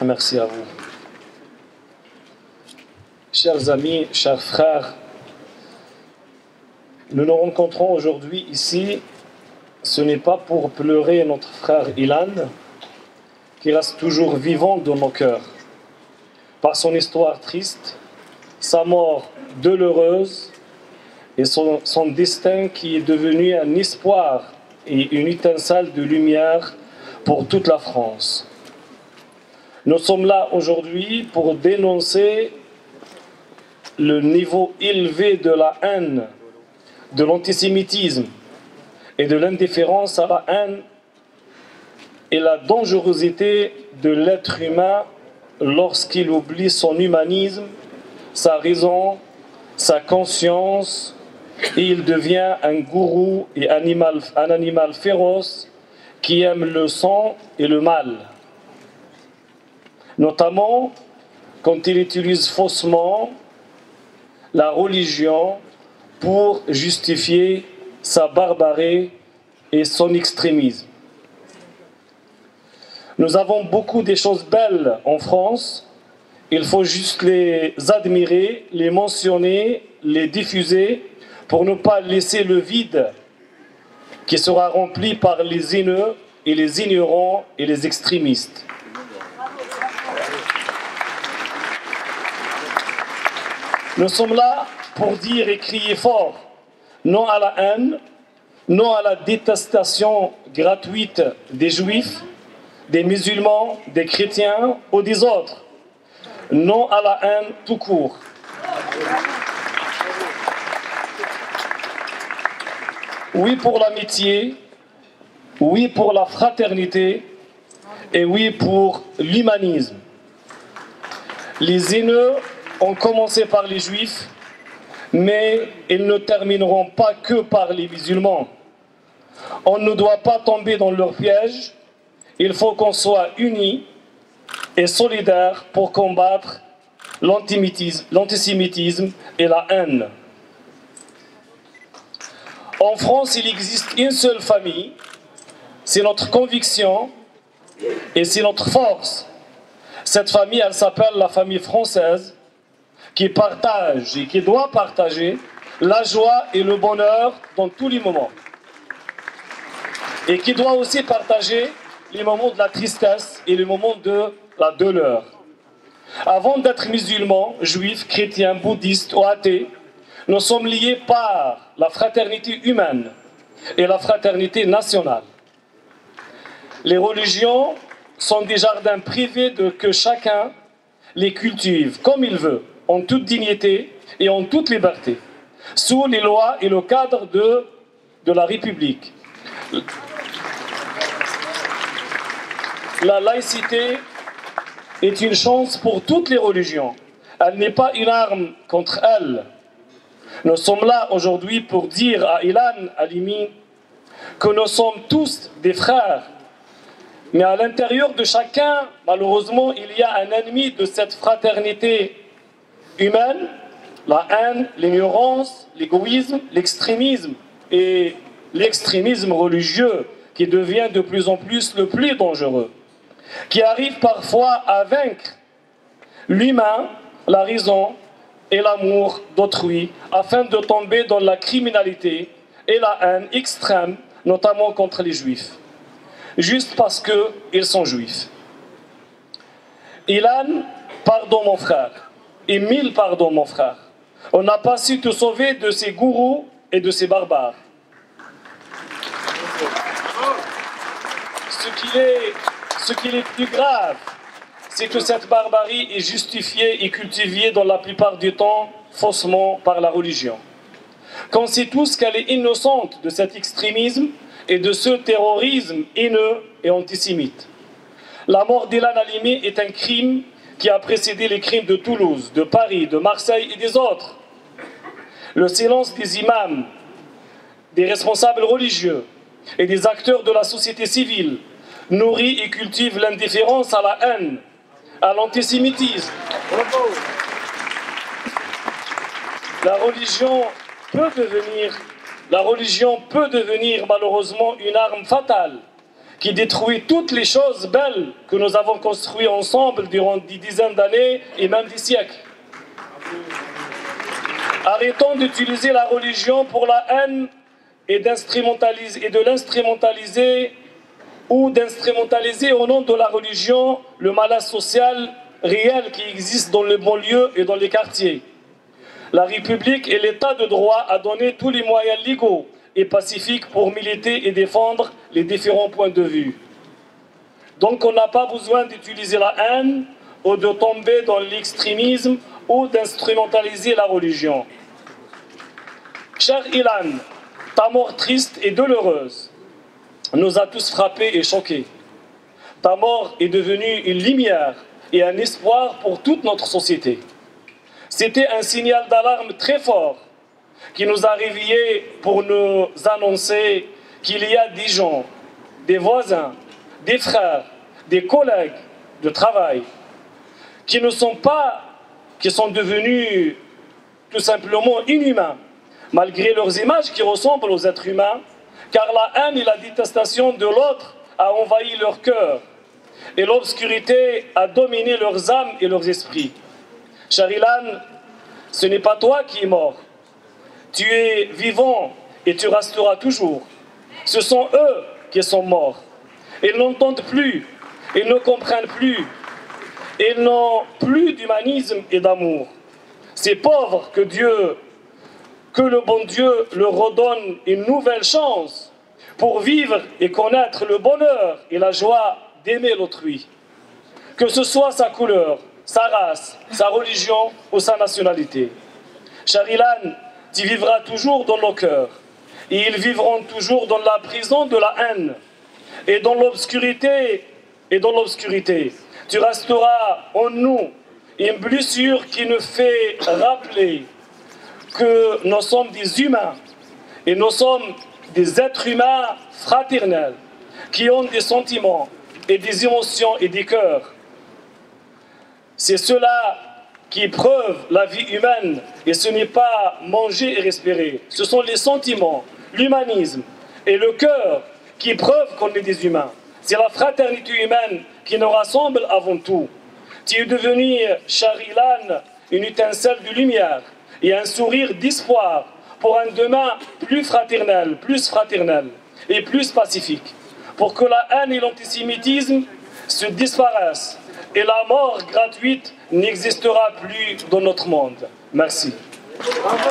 Merci à vous. Chers amis, chers frères, nous nous rencontrons aujourd'hui ici. Ce n'est pas pour pleurer notre frère Ilan, qui reste toujours vivant dans nos cœurs. Par son histoire triste, sa mort douloureuse et son destin qui est devenu un espoir et une étincelle de lumière pour toute la France. Nous sommes là aujourd'hui pour dénoncer le niveau élevé de la haine, de l'antisémitisme et de l'indifférence à la haine et la dangerosité de l'être humain lorsqu'il oublie son humanisme, sa raison, sa conscience, et il devient un gourou et un animal féroce qui aime le sang et le mal. Notamment quand il utilise faussement la religion pour justifier sa barbarie et son extrémisme. Nous avons beaucoup de choses belles en France. Il faut juste les admirer, les mentionner, les diffuser pour ne pas laisser le vide qui sera rempli par les haineux et les ignorants et les extrémistes. Nous sommes là pour dire et crier fort non à la haine, non à la détestation gratuite des juifs, des musulmans, des chrétiens ou des autres. Non à la haine tout court. Oui pour l'amitié, oui pour la fraternité et oui pour l'humanisme. Les haineux ont commencé par les juifs, mais ils ne termineront pas que par les musulmans. On ne doit pas tomber dans leur piège. Il faut qu'on soit unis et solidaires pour combattre l'antisémitisme et la haine. En France, il existe une seule famille. C'est notre conviction et c'est notre force. Cette famille, elle s'appelle la famille française, qui partage et qui doit partager la joie et le bonheur dans tous les moments. Et qui doit aussi partager les moments de la tristesse et les moments de la douleur. Avant d'être musulmans, juifs, chrétiens, bouddhistes ou athées, nous sommes liés par la fraternité humaine et la fraternité nationale. Les religions sont des jardins privés que chacun les cultive comme il veut, en toute dignité et en toute liberté, sous les lois et le cadre de la République. La laïcité est une chance pour toutes les religions. Elle n'est pas une arme contre elles. Nous sommes là aujourd'hui pour dire à Ilan Halimi que nous sommes tous des frères. Mais à l'intérieur de chacun, malheureusement, il y a un ennemi de cette fraternité humaine, la haine, l'ignorance, l'égoïsme, l'extrémisme et l'extrémisme religieux qui devient de plus en plus le plus dangereux, qui arrive parfois à vaincre l'humain, la raison et l'amour d'autrui afin de tomber dans la criminalité et la haine extrême, notamment contre les juifs, juste parce qu'ils sont juifs. Ilan, pardon mon frère, et mille pardons mon frère. On n'a pas su te sauver de ces gourous et de ces barbares. Ce qui est plus grave, c'est que cette barbarie est justifiée et cultivée dans la plupart du temps faussement par la religion. Qu'on sait tous qu'elle est innocente de cet extrémisme et de ce terrorisme haineux et antisémite. La mort d'Ilan Halimi est un crime qui a précédé les crimes de Toulouse, de Paris, de Marseille et des autres. Le silence des imams, des responsables religieux et des acteurs de la société civile nourrit et cultive l'indifférence à la haine, à l'antisémitisme. La religion peut devenir malheureusement une arme fatale qui détruit toutes les choses belles que nous avons construites ensemble durant des dizaines d'années et même des siècles. Arrêtons d'utiliser la religion pour la haine et de l'instrumentaliser ou d'instrumentaliser au nom de la religion le malaise social réel qui existe dans les banlieues et dans les quartiers. La République et l'État de droit a donné tous les moyens légaux et pacifiques pour militer et défendre les différents points de vue. Donc on n'a pas besoin d'utiliser la haine ou de tomber dans l'extrémisme ou d'instrumentaliser la religion. Cher Ilan, ta mort triste et douloureuse nous a tous frappés et choqués. Ta mort est devenue une lumière et un espoir pour toute notre société. C'était un signal d'alarme très fort qui nous a réveillés pour nous annoncer qu'il y a des gens, des voisins, des frères, des collègues de travail qui sont devenus tout simplement inhumains, malgré leurs images qui ressemblent aux êtres humains, car la haine et la détestation de l'autre a envahi leur cœur et l'obscurité a dominé leurs âmes et leurs esprits. Cher Ilan, ce n'est pas toi qui es mort. Tu es vivant et tu resteras toujours. Ce sont eux qui sont morts. Ils n'entendent plus, ils ne comprennent plus, ils n'ont plus d'humanisme et d'amour. Ces pauvres que le bon Dieu leur redonne une nouvelle chance pour vivre et connaître le bonheur et la joie d'aimer l'autrui. Que ce soit sa couleur, sa race, sa religion ou sa nationalité. Cher Ilan, tu vivras toujours dans nos cœurs. Et ils vivront toujours dans la prison de la haine. Et dans l'obscurité. Tu resteras en nous une blessure qui nous fait rappeler que nous sommes des humains. Et nous sommes des êtres humains fraternels qui ont des sentiments et des émotions et des cœurs. C'est cela qui preuve la vie humaine, et ce n'est pas manger et respirer. Ce sont les sentiments, l'humanisme et le cœur qui prouvent qu'on est des humains. C'est la fraternité humaine qui nous rassemble avant tout. Tu es devenu, cher Ilan, une étincelle de lumière et un sourire d'espoir pour un demain plus fraternel et plus pacifique, pour que la haine et l'antisémitisme se disparaissent et la mort gratuite n'existera plus dans notre monde. Merci. Bravo.